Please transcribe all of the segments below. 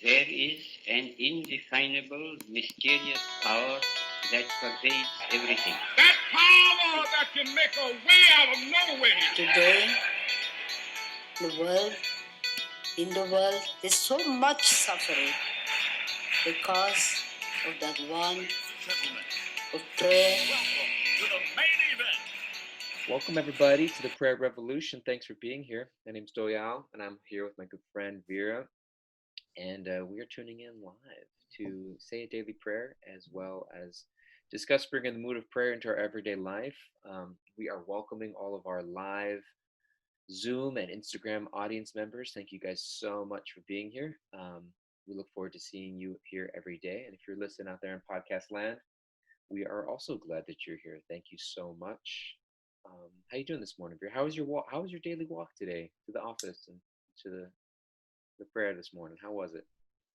There is an indefinable, mysterious power that pervades everything. That power that can make a way out of no way. Today, in the world, there's so much suffering because of that one of prayer. Welcome to the main event. Welcome everybody to the Prayer Revolution. Thanks for being here. My name's Doyal, and I'm here with my good friend Vira, and we are tuning in live to say a daily prayer as well as discuss bringing the mood of prayer into our everyday life. We are welcoming all of our live Zoom and Instagram audience members. Thank you guys so much for being here. We look forward to seeing you here every day. And if you're listening out there in podcast land, we are also glad that you're here. Thank you so much. How you doing this morning, Veer? How was your walk? How was your daily walk today to the office and to the prayer this morning? How was it?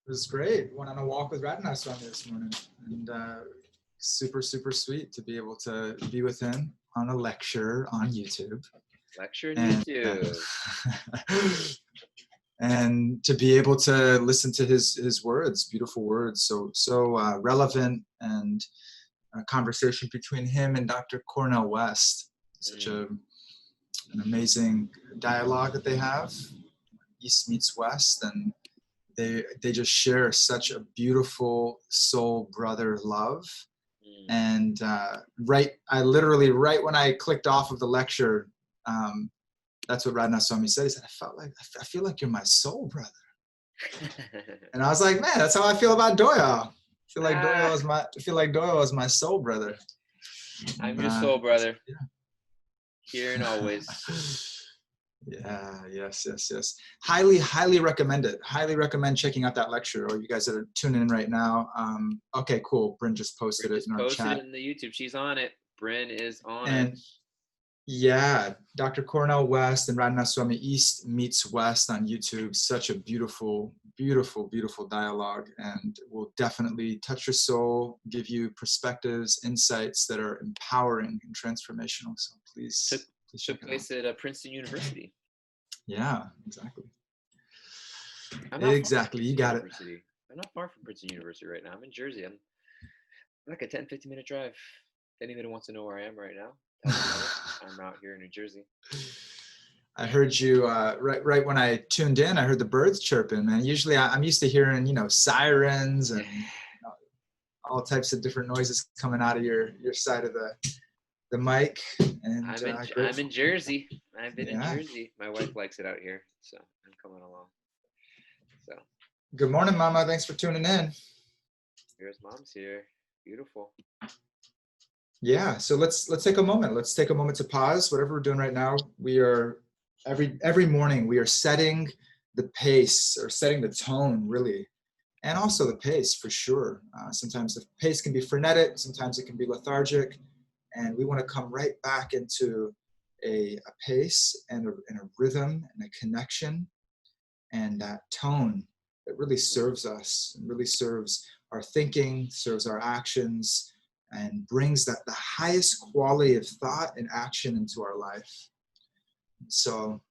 It was great. Went on a walk with Radna Swami this morning, and super sweet to be able to be with him on a lecture on YouTube. YouTube. And to be able to listen to his words, beautiful words, so relevant, and a conversation between him and Dr. Cornel West. Such an amazing dialogue that they have, East meets West, and they just share such a beautiful soul brother love. And right when I clicked off of the lecture, that's what Radna Swami said. He said, I feel like you're my soul brother. And I was like, man, that's how I feel about Doyal. I feel like Doyal is my soul brother. I'm your soul brother. Yeah. Here and always. Yeah, yes. Highly recommend it. Highly recommend checking out that lecture, or you guys that are tuning in right now. Okay, cool. Bryn just posted it in our chat. Posted it in the YouTube. She's on it. Bryn is on it. Yeah, Dr. Cornel West and Radna Swami, East meets West on YouTube. Such a beautiful dialogue, and will definitely touch your soul, give you perspectives, insights that are empowering and transformational. So please took place at Princeton University. Yeah, exactly. Exactly, you got it. I'm not far from Princeton University right now. I'm in Jersey. I'm like a 10-15 minute drive. If anybody wants to know where I am right now, I'm out here in New Jersey. I heard you right when I tuned in. I heard the birds chirping, man. Usually I'm used to hearing, sirens and all types of different noises coming out of your side of the mic. And I'm in Jersey. I've been in Jersey. My wife likes it out here, so I'm coming along. So good morning, Mama. Thanks for tuning in. Here's Mom's here. Beautiful. Yeah, so let's take a moment. Let's take a moment to pause. Whatever we're doing right now, we are every morning we are setting the pace, or setting the tone, really, and also the pace for sure. Sometimes the pace can be frenetic, sometimes it can be lethargic, and we want to come right back into a pace and a rhythm and a connection, and that tone that really serves us, and really serves our thinking, serves our actions, and brings the highest quality of thought and action into our life. So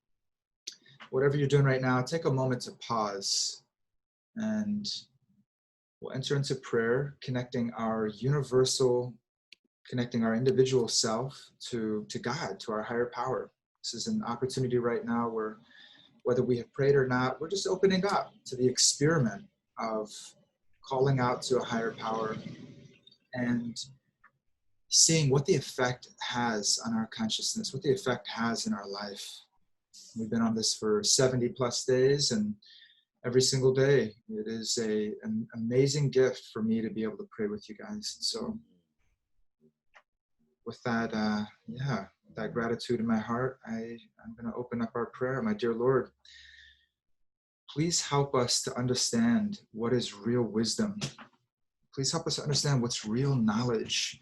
whatever you're doing right now, take a moment to pause, and we'll enter into prayer, connecting our individual self to God, to our higher power. This is an opportunity right now where, whether we have prayed or not, we're just opening up to the experiment of calling out to a higher power and seeing what the effect has on our consciousness, what the effect has in our life. We've been on this for 70 plus days, and every single day it is an amazing gift for me to be able to pray with you guys. So with that, that gratitude in my heart, I'm going to open up our prayer. My dear Lord, please help us to understand what is real wisdom. Please help us to understand what's real knowledge.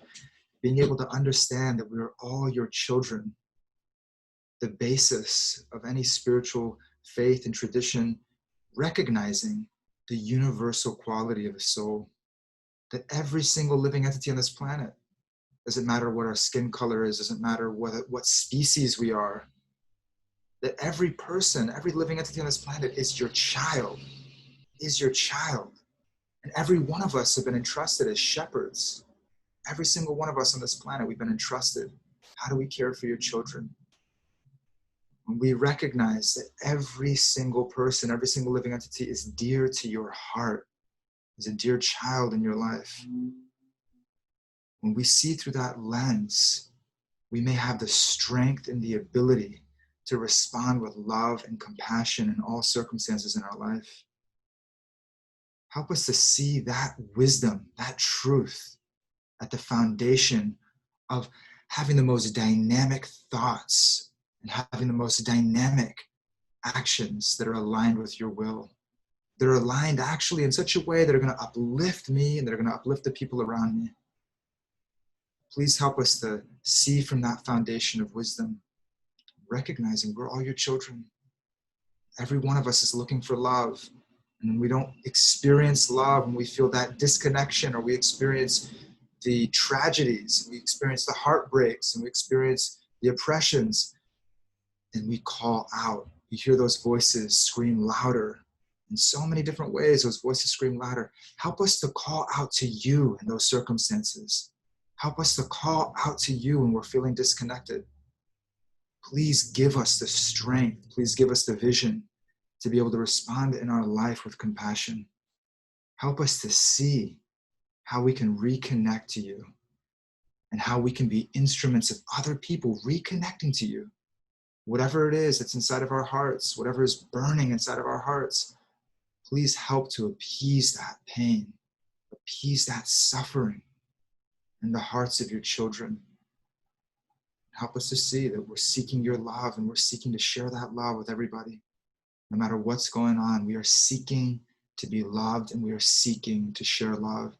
Being able to understand that we are all your children. The basis of any spiritual faith and tradition, recognizing the universal quality of the soul. That every single living entity on this planet, doesn't matter what our skin color is, doesn't matter what species we are, that every person, every living entity on this planet is your child. is your child. And every one of us have been entrusted as shepherds. Every single one of us on this planet, we've been entrusted. How do we care for your children? When we recognize that every single person, every single living entity is dear to your heart, is a dear child in your life. When we see through that lens, we may have the strength and the ability to respond with love and compassion in all circumstances in our life. Help us to see that wisdom, that truth at the foundation of having the most dynamic thoughts and having the most dynamic actions that are aligned with your will. That are aligned actually in such a way that are going to uplift me and that are going to uplift the people around me. Please help us to see from that foundation of wisdom, recognizing we're all your children. Every one of us is looking for love. And when we don't experience love, when we feel that disconnection, or we experience the tragedies, we experience the heartbreaks, and we experience the oppressions, then we call out. You hear those voices scream louder. In so many different ways, those voices scream louder. Help us to call out to you in those circumstances. Help us to call out to you when we're feeling disconnected. Please give us the strength. Please give us the vision to be able to respond in our life with compassion. Help us to see how we can reconnect to you and how we can be instruments of other people reconnecting to you. Whatever it is that's inside of our hearts, whatever is burning inside of our hearts, please help to appease that pain, appease that suffering in the hearts of your children. Help us to see that we're seeking your love and we're seeking to share that love with everybody. No matter what's going on, we are seeking to be loved and we are seeking to share love.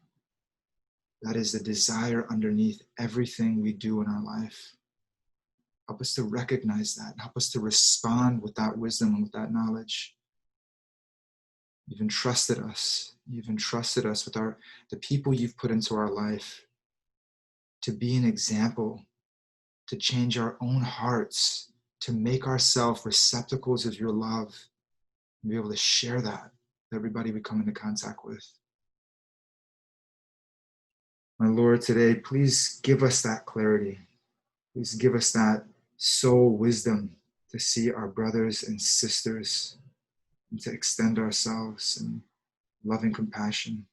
That is the desire underneath everything we do in our life. Help us to recognize that. Help us to respond with that wisdom and with that knowledge. You've entrusted us. You've entrusted us with the people you've put into our life to be an example, to change our own hearts, to make ourselves receptacles of your love, and be able to share that with everybody we come into contact with. My Lord, today, please give us that clarity. Please give us that soul wisdom to see our brothers and sisters and to extend ourselves in loving compassion,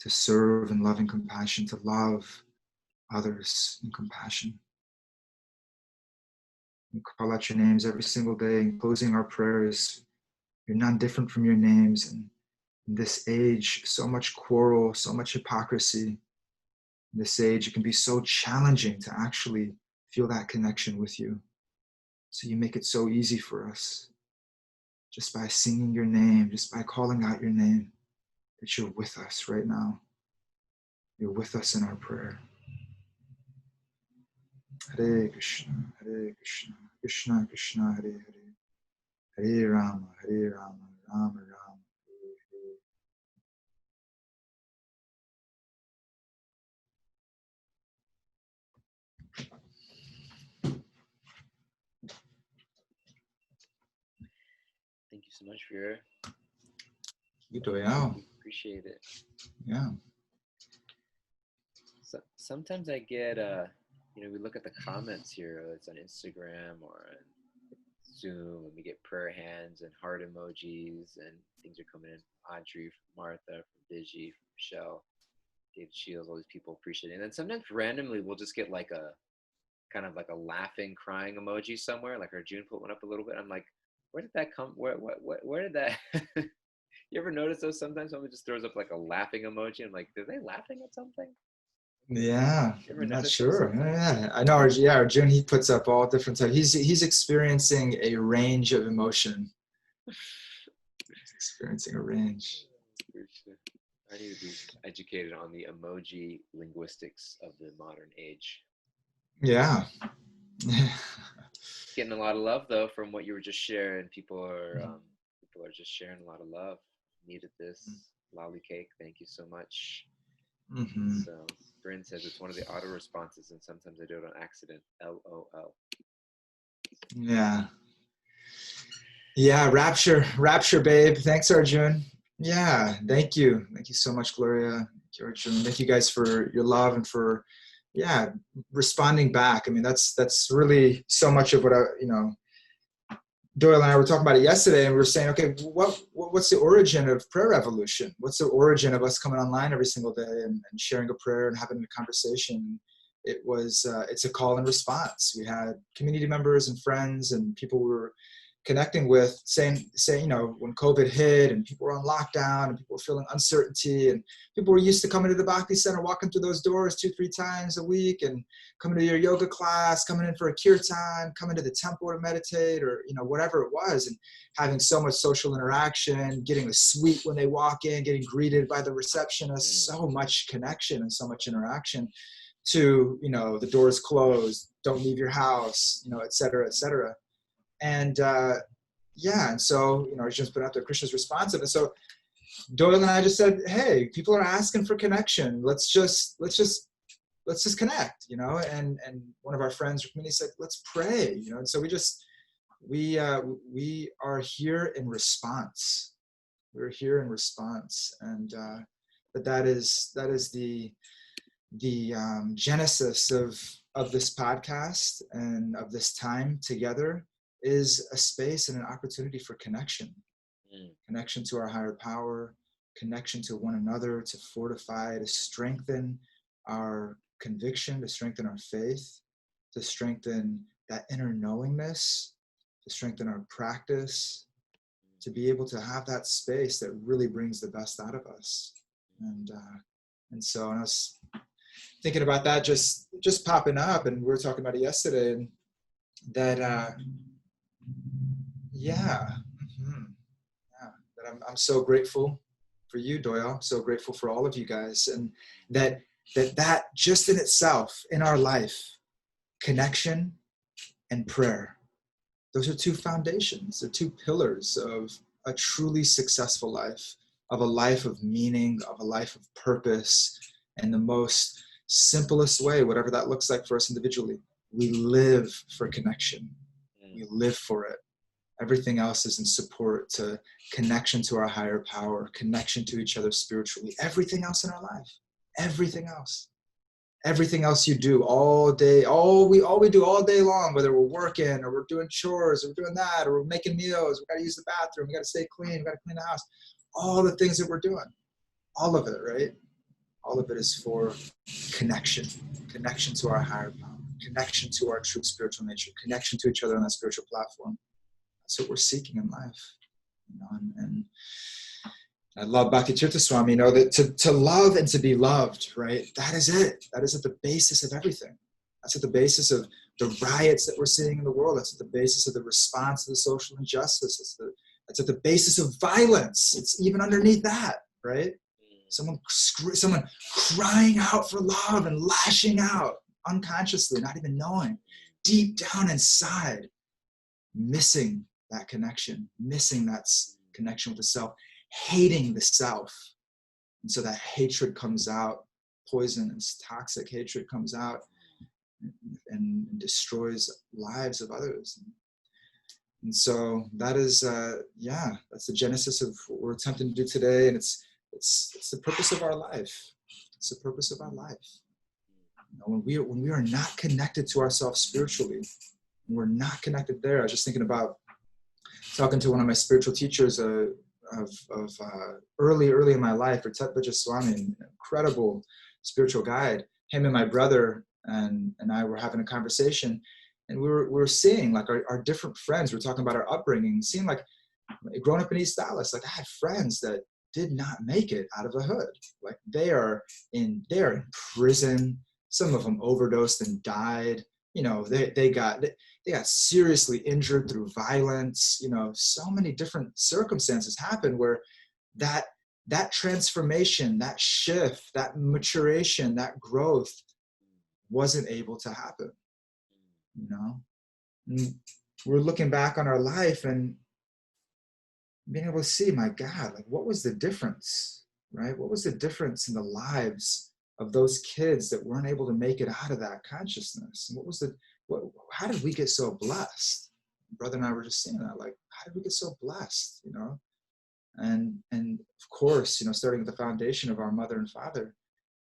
to serve in loving compassion, to love others in compassion. We call out your names every single day, in closing our prayers. You're none different from your names. And in this age, so much quarrel, so much hypocrisy. In this age, it can be so challenging to actually feel that connection with you. So you make it so easy for us, just by singing your name, just by calling out your name, that you're with us right now. You're with us in our prayer. Hare Krishna, Krishna Krishna, Hare Hare, Hare Rama, Rama Rama, Hare Hare. Thank you so much, Vira. Vira Doyal. Appreciate it. Yeah. So, sometimes I get, we look at the comments here, whether it's on Instagram or on Zoom, and we get prayer hands and heart emojis, and things are coming in. Audrey, from Martha, from Vigi, from Michelle, David Shields, all these people appreciate it. And then sometimes randomly we'll just get like a kind of like a laughing, crying emoji somewhere. Like Arjun put one up a little bit. I'm like, where did that come? Where did that? You ever notice those? Sometimes someone just throws up like a laughing emoji. I'm like, are they laughing at something? Yeah, I'm not sure. Yeah, I know. Arjun, he puts up all different types. He's experiencing a range of emotion. He's experiencing a range. I need to be educated on the emoji linguistics of the modern age. Yeah. Getting a lot of love though from what you were just sharing. People are just sharing a lot of love. Needed this. Lolly cake. Thank you so much. Mm-hmm. So Bryn says it's one of the auto responses, and sometimes I do it on accident. LOL. Yeah. Yeah, rapture, babe. Thanks, Arjun. Yeah, thank you so much, Gloria. Thank you, Arjun. Thank you guys for your love and for, yeah, responding back. I mean, that's really so much of what Doyle and I were talking about it yesterday, and we were saying, okay, what's the origin of prayer revolution? What's the origin of us coming online every single day and sharing a prayer and having a conversation? It was, it's a call and response. We had community members and friends and people we were connecting with saying, when COVID hit and people were on lockdown and people were feeling uncertainty and people were used to coming to the Bhakti Center, walking through those doors 2-3 times a week and coming to your yoga class, coming in for a kirtan, coming to the temple to meditate or, whatever it was, and having so much social interaction, getting a sweet when they walk in, getting greeted by the receptionist, so much connection and so much interaction to, the doors closed, don't leave your house, et cetera, et cetera. And and so, I just put out there, Krishna's responsive. And so Doyle and I just said, hey, people are asking for connection. Let's just connect, and one of our friends from community said, let's pray, and so we are here in response. We're here in response. And that is the genesis of this podcast and of this time together is a space and an opportunity for connection. Connection to our higher power, connection to one another, to fortify, to strengthen our conviction, to strengthen our faith, to strengthen that inner knowingness, to strengthen our practice, to be able to have that space that really brings the best out of us. And so I was thinking about that just popping up, and we were talking about it yesterday, and that that I'm so grateful for you, Doyle. I'm so grateful for all of you guys, and that just in itself, in our life, connection and prayer, those are two foundations, they're two pillars of a truly successful life, of a life of meaning, of a life of purpose, and the most simplest way, whatever that looks like for us individually, we live for connection. We live for it. Everything else is in support to connection to our higher power, connection to each other spiritually. Everything else in our life, everything else you do all day, all we do all day long, whether we're working or we're doing chores or we're doing that or we're making meals, we got to use the bathroom, we got to stay clean, we got to clean the house, all the things that we're doing, all of it, right? All of it is for connection to our higher power, connection to our true spiritual nature, connection to each other on that spiritual platform. That's what we're seeking in life. And I love Bhakti Swami, that to love and to be loved, right? That is it. That is at the basis of everything. That's at the basis of the riots that we're seeing in the world. That's at the basis of the response to the social injustice. That's at the basis of violence. It's even underneath that, right? Someone crying out for love and lashing out unconsciously, not even knowing, deep down inside, missing that connection, missing that connection with the self, hating the self. And so that hatred comes out, poison and toxic hatred comes out and destroys lives of others. And so that is, that's the genesis of what we're attempting to do today. And it's the purpose of our life. It's the purpose of our life. When we are not connected to ourselves spiritually, when we're not connected there. I was just thinking about talking to one of my spiritual teachers of early in my life, Tat Swami, an incredible spiritual guide. Him and my brother and I were having a conversation, and we were seeing like our different friends. We were talking about our upbringing, seeing like growing up in East Dallas, like I had friends that did not make it out of the hood. Like they are in prison. Some of them overdosed and died. They got seriously injured through violence. So many different circumstances happen where that transformation, that shift, that maturation, that growth wasn't able to happen. And we're looking back on our life and being able to see, my God, like what was the difference, right? What was the difference in the lives of those kids that weren't able to make it out of that consciousness? And how did we get so blessed? brother and I were just saying that, like, how did we get so blessed, you know? And of course, you know, starting with the foundation of our mother and father,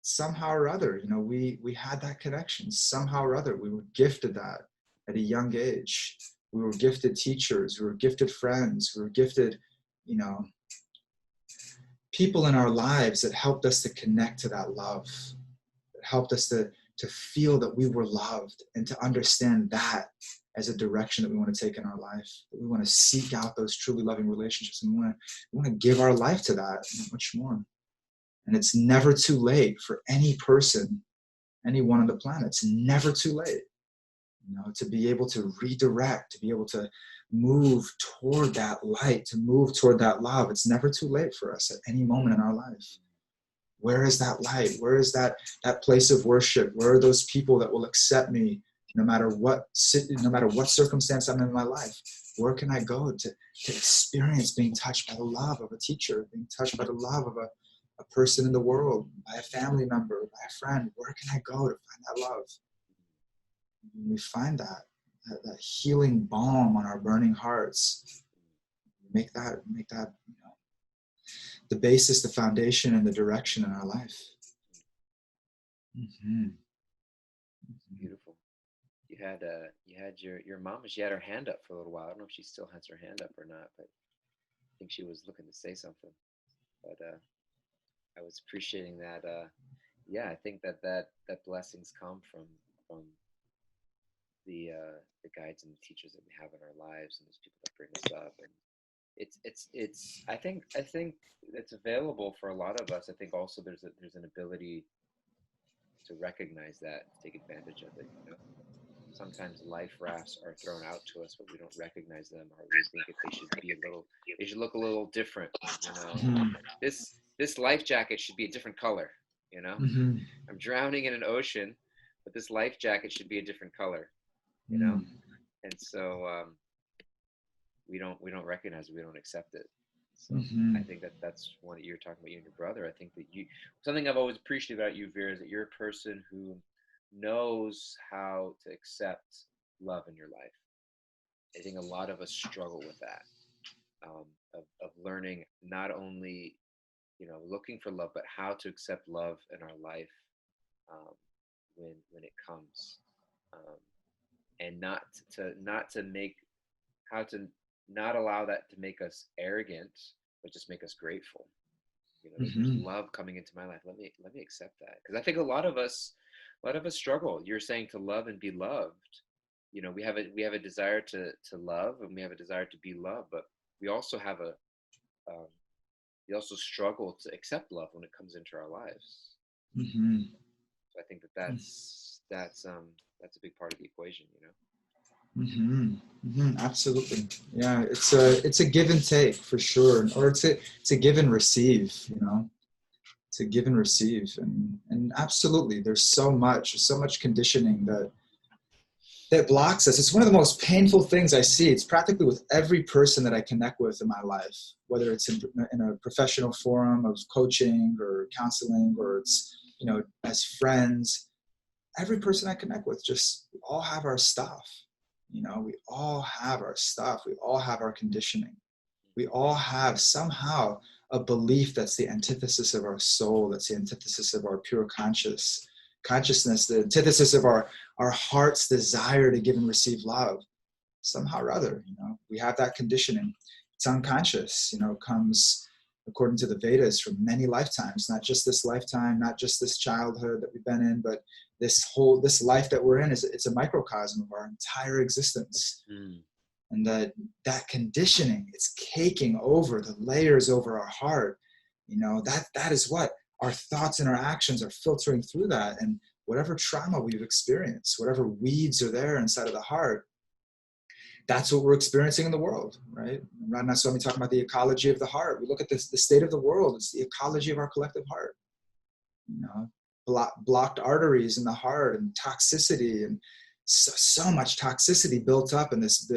somehow or other, you know, we had that connection. Somehow or other, we were gifted that at a young age. We were gifted teachers, we were gifted friends, we were gifted, you know, people in our lives that helped us to connect to that love, that helped us to feel that we were loved and to understand that as a direction that we want to take in our life. That we want to seek out those truly loving relationships, and we want to give our life to that and much more. And it's never too late for any person, anyone on the planet. It's never too late, you know, to be able to redirect, to be able to move toward that light, to move toward that love. It's never too late for us at any moment in our life. Where is that light? Where is that place of worship? Where are those people that will accept me no matter what circumstance I'm in my life? Where can I go to experience being touched by the love of a teacher, being touched by the love of a person in the world, by a family member, by a friend? Where can I go to find that love? When we find that healing balm on our burning hearts, make that, you know, the basis, the foundation, and the direction in our life. Mm-hmm. Beautiful. You had your mom. She had her hand up for a little while. I don't know if she still has her hand up or not, but I think she was looking to say something. But I was appreciating that. Yeah, I think that blessings come from the guides and the teachers that we have in our lives, and those people that bring us up. And it's I think it's available for a lot of us. I think also there's an ability to recognize that, to take advantage of it. You know, sometimes life rafts are thrown out to us, but we don't recognize them, or we think that they should look a little different. You know, Mm-hmm. this life jacket should be a different color. You know, Mm-hmm. I'm drowning in an ocean, but this life jacket should be a different color. You know, Mm-hmm. and so we don't recognize it, we don't accept it. So Mm-hmm. I think that's one that you're talking about, you and your brother. I think that something I've always appreciated about you, Vera, is that you're a person who knows how to accept love in your life. I think a lot of us struggle with that, of learning not only, you know, looking for love, but how to accept love in our life, um, when it comes, um, and not to make how to not allow that to make us arrogant, but just make us grateful. You know, there's Mm-hmm. love coming into my life. Let me accept that, because I think a lot of us struggle. You're saying to love and be loved. You know, we have a desire to love, and we have a desire to be loved, but we also have um, we also struggle to accept love when it comes into our lives. Mm-hmm. So I think that's a big part of the equation. You know. Mm-hmm. Mm-hmm. Absolutely. Yeah, it's a give and take for sure, or it's a give and receive. You know, to give and receive, and absolutely, there's so much conditioning that blocks us. It's one of the most painful things I see. It's practically with every person that I connect with in my life, whether it's in a professional forum of coaching or counseling, or it's, you know, as friends. Every person I connect with, just, we all have our stuff. You know, we all have our stuff. We all have our conditioning. We all have somehow a belief that's the antithesis of our soul, that's the antithesis of our pure consciousness, the antithesis of our heart's desire to give and receive love. Somehow or other, you know, we have that conditioning. It's unconscious, you know, comes, according to the Vedas, from many lifetimes, not just this lifetime, not just this childhood that we've been in, but this life that we're in it's a microcosm of our entire existence. Mm. And that conditioning, it's caking over the layers over our heart. You know, that is what our thoughts and our actions are filtering through that. And whatever trauma we've experienced, whatever weeds are there inside of the heart, that's what we're experiencing in the world, right? Radhanath Swami talking about the ecology of the heart. We look at this, the state of the world, it's the ecology of our collective heart. You know, blocked arteries in the heart, and toxicity, and so much toxicity built up in this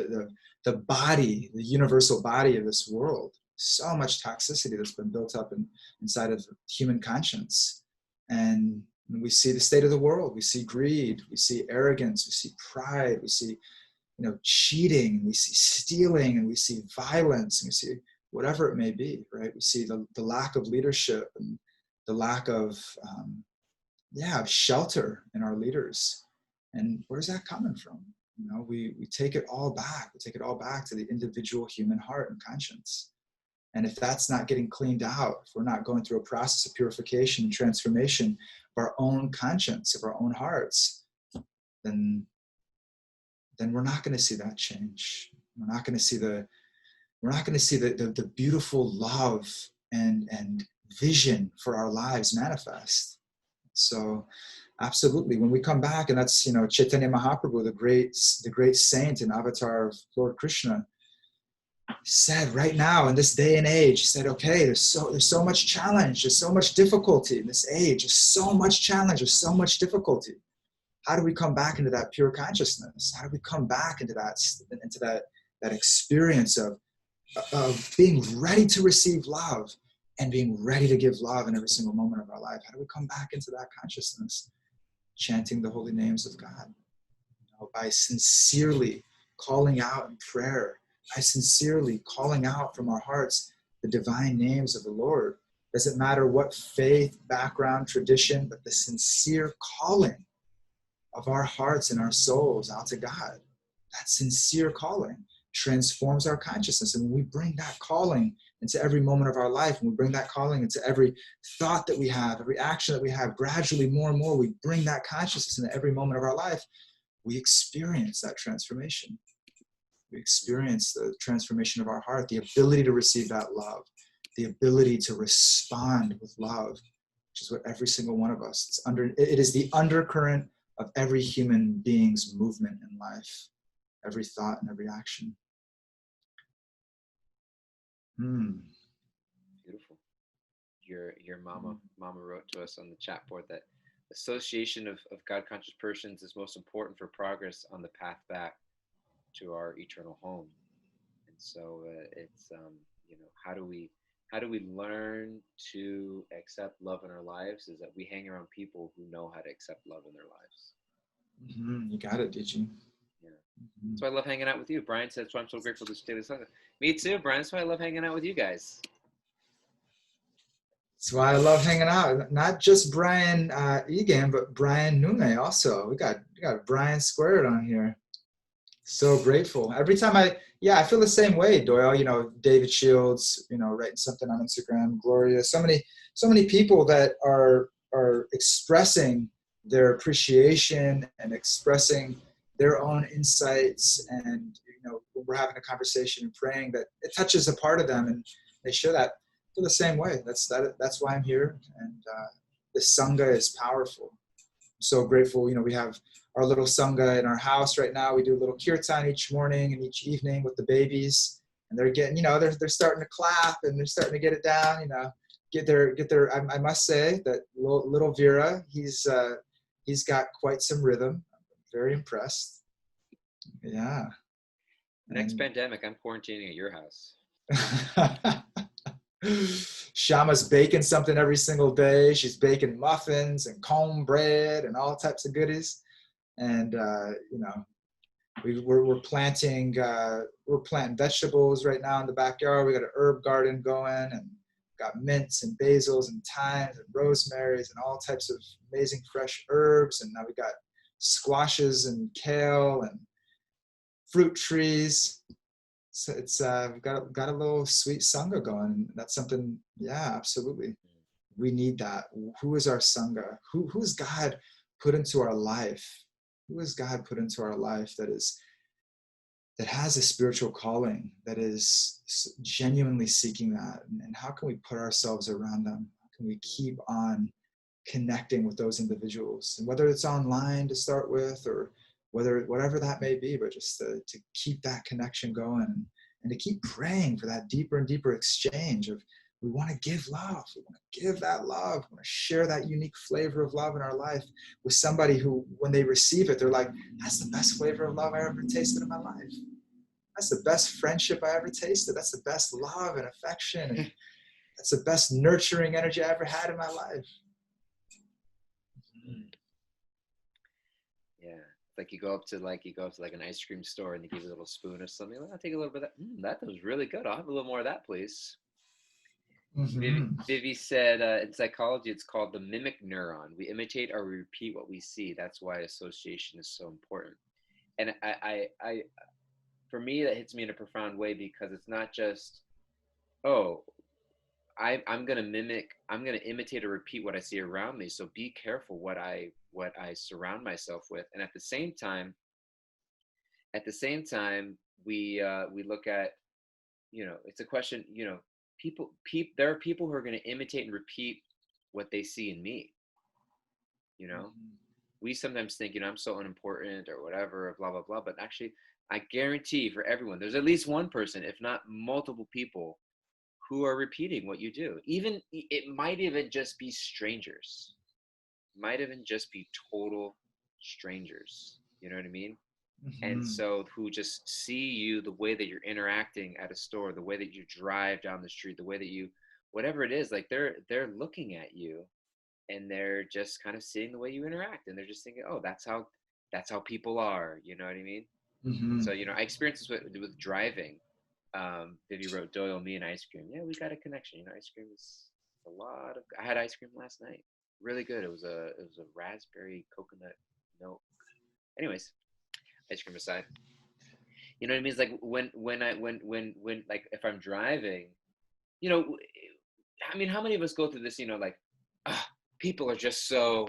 the body, the universal body of this world. So much toxicity that's been built up inside of human conscience. And we see the state of the world. We see greed, we see arrogance, we see pride, we see cheating, we see stealing, and we see violence, and we see whatever it may be, right? We see the lack of leadership and the lack of shelter in our leaders. And where's that coming from? We take it all back. We take it all back to the individual human heart and conscience. And if that's not getting cleaned out, if we're not going through a process of purification and transformation of our own conscience, of our own hearts, then we're not going to see that change. We're not going to see the beautiful love and vision for our lives manifest. So absolutely, when we come back, and that's Chaitanya Mahaprabhu, the great saint and avatar of Lord Krishna, said right now in this day and age, he said, okay, there's so much challenge, there's so much difficulty in this age, there's so much challenge, there's so much difficulty. How do we come back into that pure consciousness? How do we come back into that experience of being ready to receive love and being ready to give love in every single moment of our life? How do we come back into that consciousness? Chanting the holy names of God, by sincerely calling out in prayer, by sincerely calling out from our hearts the divine names of the Lord. Doesn't matter what faith, background, tradition, but the sincere calling of our hearts and our souls out to God. That sincere calling transforms our consciousness. And when we bring that calling into every moment of our life, and we bring that calling into every thought that we have, every action that we have, gradually more and more, we bring that consciousness into every moment of our life, we experience that transformation. We experience the transformation of our heart, the ability to receive that love, the ability to respond with love, which is what every single one of us, it is the undercurrent of every human being's movement in life, every thought and every action. Beautiful. Your mama wrote to us on the chat board that association of God conscious persons is most important for progress on the path back to our eternal home. And so it's how do we learn to accept love in our lives is that we hang around people who know how to accept love in their lives. You got it, did you? Yeah. That's why I love hanging out with you. Brian said, that's why I'm so grateful to daily Sangha. Me too, Brian. That's why I love hanging out with you guys. That's why I love hanging out. Not just Brian Egan, but Brian Nume also. We got Brian squared on here. So grateful. Every time I feel the same way, Doyle. David Shields, writing something on Instagram, Gloria. So many people that are expressing their appreciation and expressing their own insights, and we're having a conversation and praying that it touches a part of them, and they share that. Feel the same way. That's why I'm here, and the Sangha is powerful. I'm so grateful. We have our little Sangha in our house right now. We do a little kirtan each morning and each evening with the babies, and they're getting, they're starting to clap, and they're starting to get it down, get their. I must say that little Vira, he's got quite some rhythm. I'm very impressed. Yeah. Next pandemic, I'm quarantining at your house. Shama's baking something every single day. She's baking muffins and cornbread and all types of goodies. And we're planting vegetables right now in the backyard. We got an herb garden going, and got mints and basils and thymes and rosemaries and all types of amazing fresh herbs. And now we got squashes and kale and fruit trees. So it's we've got a little sweet Sangha going. That's something, absolutely. We need that. Who is our Sangha? Who's God put into our life? Who is God put into our life that has a spiritual calling, that is genuinely seeking that? And how can we put ourselves around them? How can we keep on connecting with those individuals? And whether it's online to start with, or whatever that may be, but just to keep that connection going, and to keep praying for that deeper and deeper exchange of, we want to give love. We want to give that love. We want to share that unique flavor of love in our life with somebody who, when they receive it, they're like, that's the best flavor of love I ever tasted in my life. That's the best friendship I ever tasted. That's the best love and affection. And that's the best nurturing energy I ever had in my life. Yeah. like you go up to like an ice cream store and they give you a little spoon or something. Like, I'll take a little bit of that. That was really good. I'll have a little more of that, please. Vivi said, in psychology, it's called the mimic neuron. We imitate or we repeat what we see. That's why association is so important. And for me, that hits me in a profound way, because it's not just, oh, I'm gonna imitate or repeat what I see around me. So be careful what I surround myself with. And at the same time, we look at, it's a question, there are people who are going to imitate and repeat what they see in me. We sometimes think, I'm so unimportant or whatever, blah blah blah. But actually, I guarantee for everyone, there's at least one person, if not multiple people, who are repeating what you do. Even it might even just be strangers. Might even just be total strangers. You know what I mean? And so who just see you, the way that you're interacting at a store, the way that you drive down the street, the way that you, whatever it is, like they're looking at you, and they're just kind of seeing the way you interact, and they're just thinking, oh, that's how people are. You know what I mean? So I experienced this with driving. Vira Doyal, me and ice cream. Yeah, we got a connection. Ice cream is a lot of. I had ice cream last night. Really good. It was a raspberry coconut milk. Anyways, ice cream aside, you know what I mean? It's like when like if I'm driving, I mean, how many of us go through this? Like, people are just so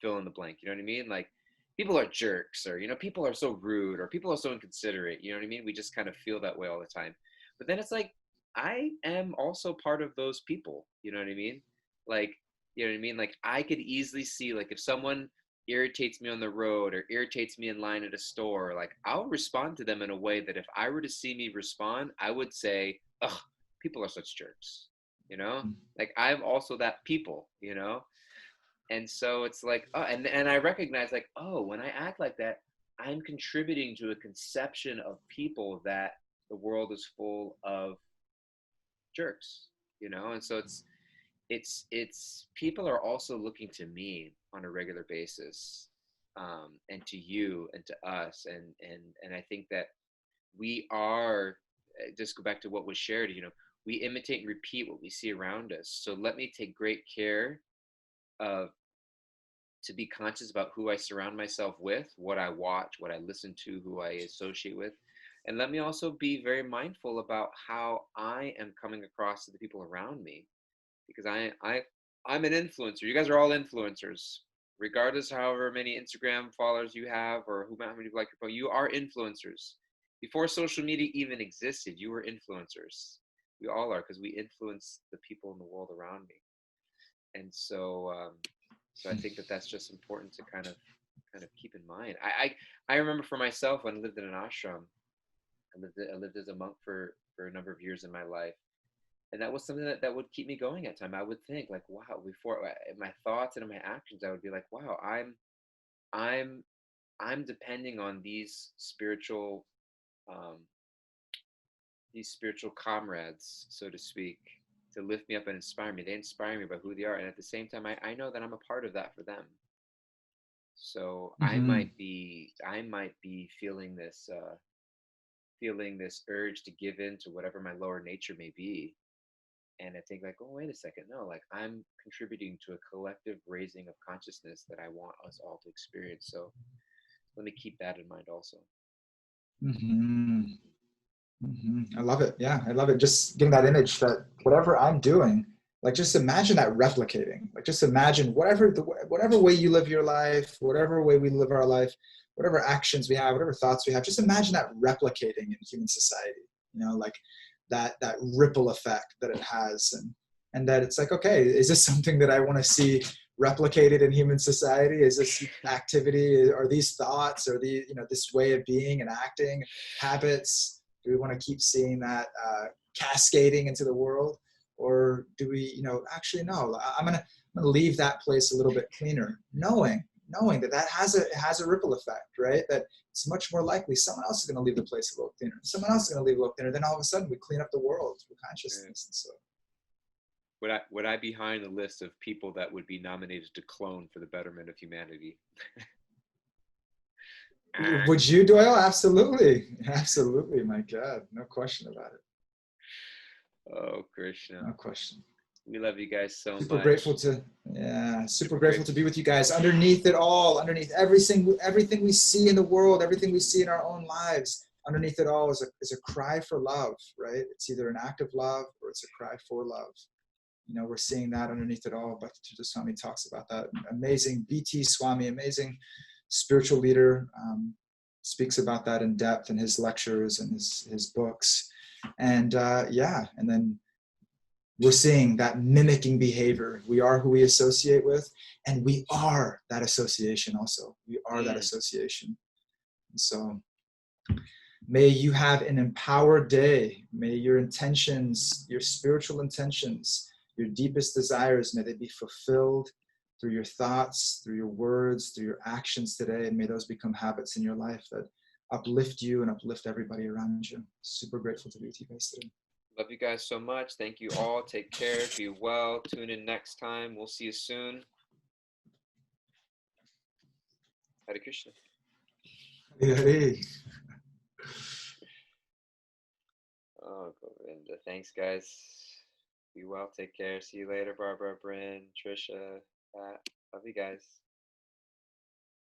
fill in the blank. You know what I mean? Like, people are jerks, or people are so rude, or people are so inconsiderate. You know what I mean? We just kind of feel that way all the time. But then it's like, I am also part of those people. You know what I mean? Like, you know what I mean? Like, I could easily see, like, if someone irritates me on the road or irritates me in line at a store, like, I'll respond to them in a way that if I were to see me respond, I would say, ugh, people are such jerks. Like, I'm also that people. And so it's like, oh, and I recognize, like, oh, when I act like that, I'm contributing to a conception of people that the world is full of jerks, and so it's people are also looking to me on a regular basis, and to you and to us, and I think that we are, just go back to what was shared, we imitate and repeat what we see around us. So let me take great care to be conscious about who I surround myself with, what I watch, what I listen to, who I associate with. And let me also be very mindful about how I am coming across to the people around me, because I'm an influencer. You guys are all influencers, regardless of however many Instagram followers you have, or how many people like your post. You are influencers. Before social media even existed, you were influencers. We all are, because we influence the people in the world around me. And so I think that that's just important to kind of keep in mind. I remember for myself, when I lived in an ashram, I lived as a monk for a number of years in my life, and that was something that would keep me going at times. I would think, like, wow, before in my thoughts and in my actions, I would be like, wow, I'm depending on these spiritual comrades, so to speak, to lift me up and inspire me. They inspire me by who they are, and at the same time, I know that I'm a part of that for them. So I might be feeling this urge to give in to whatever my lower nature may be, and I think, like, oh, wait a second, no, like, I'm contributing to a collective raising of consciousness that I want us all to experience. So let me keep that in mind also. I love it. Yeah, I love it. Just getting that image that whatever I'm doing, like, just imagine that replicating. Like, just imagine whatever way you live your life, whatever way we live our life, whatever actions we have, whatever thoughts we have, just imagine that replicating in human society. Like that ripple effect that it has, and that it's like, okay, is this something that I want to see replicated in human society? Is this activity, are these thoughts, or this way of being and acting, habits? Do we want to keep seeing that cascading into the world, or do we, actually, no, I'm gonna leave that place a little bit cleaner, knowing that has a ripple effect, right? That it's much more likely someone else is going to leave the place a little cleaner. Someone else is going to leave a little cleaner. Then all of a sudden we clean up the world through consciousness. And so, would I be behind the list of people that would be nominated to clone for the betterment of humanity? Would you, Doyle? Absolutely. Absolutely. My God. No question about it. Oh, Krishna. No question. We love you guys so Super much. grateful to, super grateful to be with you guys. Underneath it all, underneath everything we see in the world, everything we see in our own lives, underneath it all is a cry for love, right? It's either an act of love or it's a cry for love. You know, we're seeing that underneath it all. Bhakti Swami talks about that. Amazing BT Swami, amazing spiritual leader, speaks about that in depth in his lectures and his books. And and then we're seeing that mimicking behavior. We are who we associate with, and we are that association also. We are that association. So may you have an empowered day. May your intentions, your spiritual intentions, your deepest desires, may they be fulfilled through your thoughts, through your words, through your actions today. And may those become habits in your life that uplift you and uplift everybody around you. Super grateful to be with you guys today. Love you guys so much. Thank you all. Take care. Be well. Tune in next time. We'll see you soon. Hare Krishna. Hare. Oh, Govinda. Thanks, guys. Be well. Take care. See you later, Barbara, Bryn, Trisha, Pat. Love you guys.